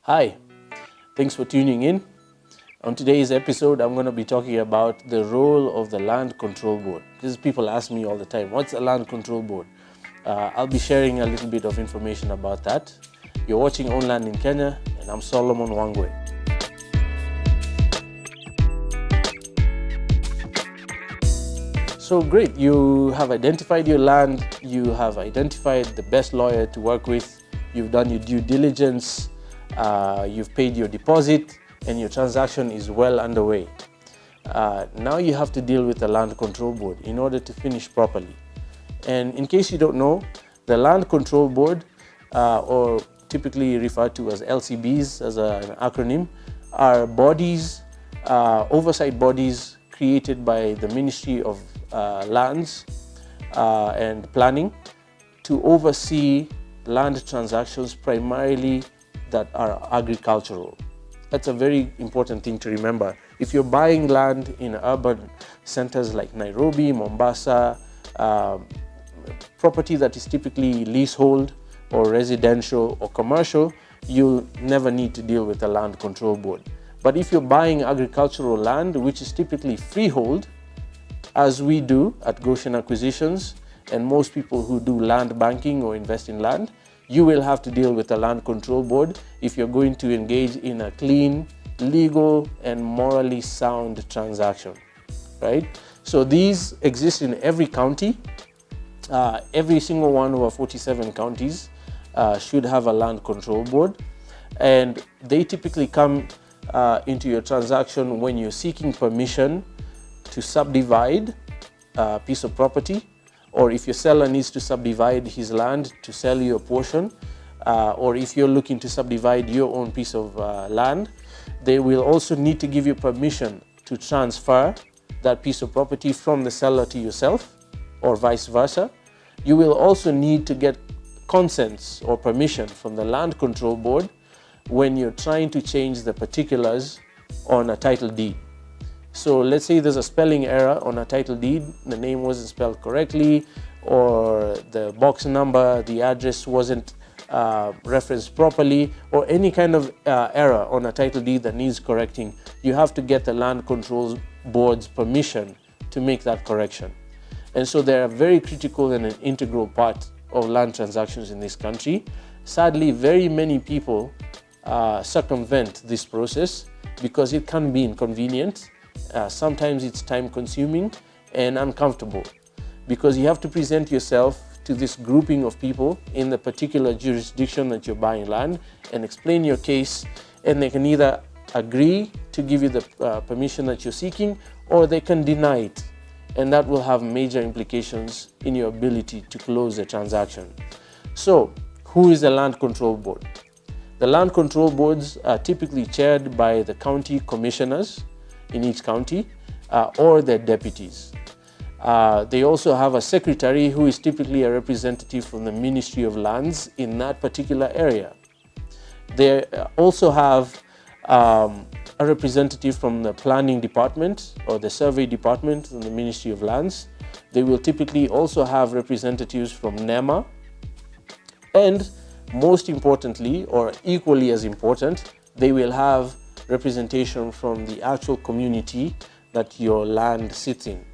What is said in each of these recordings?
Hi, thanks for tuning in. On today's episode, I'm going to be talking about the role of the Land Control Board. Because people ask me all the time, what's a Land Control Board? I'll be sharing a little bit of information about that. You're watching On Land in Kenya, and I'm Solomon Wangwe. So great, you have identified your land, you have identified the best lawyer to work with, you've done your due diligence, you've paid your deposit, and your transaction is well underway. Now you have to deal with the Land Control Board in order to finish properly. And in case you don't know, the Land Control Board, or typically referred to as LCBs as an acronym, are bodies, oversight bodies created by the Ministry of Lands and Planning to oversee land transactions primarily that are agricultural. That's a very important thing to remember. If you're buying land in urban centers like Nairobi, Mombasa, property that is typically leasehold or residential or commercial, you'll never need to deal with the Land Control Board. But if you're buying agricultural land, which is typically freehold, as we do at Goshen Acquisitions, and most people who do land banking or invest in land, you will have to deal with the Land Control Board if you're going to engage in a clean, legal, and morally sound transaction, right? So these exist in every county. Every single one of our 47 counties should have a Land Control Board, and they typically come into your transaction when you're seeking permission to subdivide a piece of property, or if your seller needs to subdivide his land to sell you a portion, or if you're looking to subdivide your own piece of land, they will also need to give you permission to transfer that piece of property from the seller to yourself, or vice versa. You will also need to get consents or permission from the Land Control Board when you're trying to change the particulars on a title deed. So let's say there's a spelling error on a title deed, the name wasn't spelled correctly, or the box number, the address wasn't referenced properly, or any kind of error on a title deed that needs correcting. You have to get the Land Control Board's permission to make that correction. And so they're a very critical and an integral part of land transactions in this country. Sadly, very many people circumvent this process because it can be inconvenient. Sometimes it's time-consuming and uncomfortable because you have to present yourself to this grouping of people in the particular jurisdiction that you're buying land and explain your case, and they can either agree to give you the permission that you're seeking, or they can deny it, and that will have major implications in your ability to close the transaction. So, who is the Land Control Board? The Land Control Boards are typically chaired by the county commissioners in each county, or their deputies. They also have a secretary who is typically a representative from the Ministry of Lands in that particular area. They also have a representative from the planning department or the survey department in the Ministry of Lands. They will typically also have representatives from NEMA, and most importantly, or equally as important, they will have representation from the actual community that your land sits in.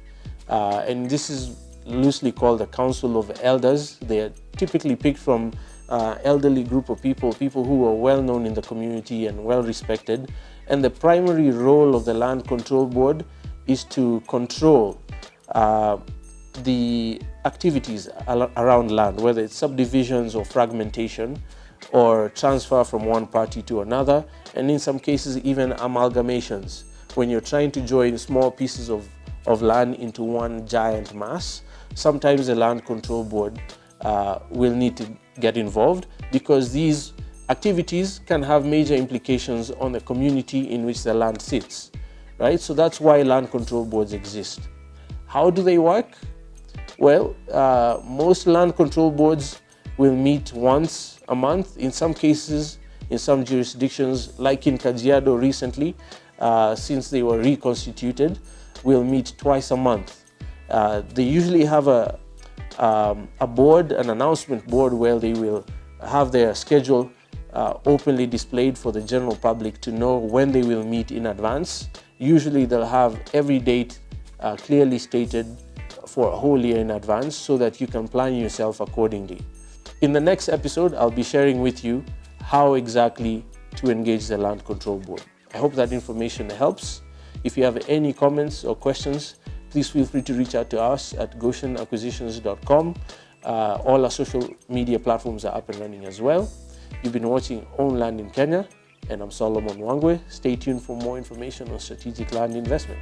And this is loosely called the Council of Elders. They are typically picked from elderly group of people who are well known in the community and well respected. And the primary role of the Land Control Board is to control the activities around land, whether it's subdivisions or fragmentation, or transfer from one party to another, and in some cases even amalgamations, when you're trying to join small pieces of land into one giant mass. Sometimes the Land Control Board will need to get involved because these activities can have major implications on the community in which the land sits, right? So that's why Land Control Boards exist. How do they work? Well, most Land Control Boards will meet once a month. In some cases, in some jurisdictions, like in Kajiado recently, since they were reconstituted, will meet twice a month. They usually have a board, an announcement board, where they will have their schedule openly displayed for the general public to know when they will meet in advance. Usually they'll have every date clearly stated for a whole year in advance so that you can plan yourself accordingly. In the next episode, I'll be sharing with you how exactly to engage the Land Control Board. I hope that information helps. If you have any comments or questions, please feel free to reach out to us at goshenacquisitions.com. All our social media platforms are up and running as well. You've been watching Own Land in Kenya, and I'm Solomon Wangwe. Stay tuned for more information on strategic land investment.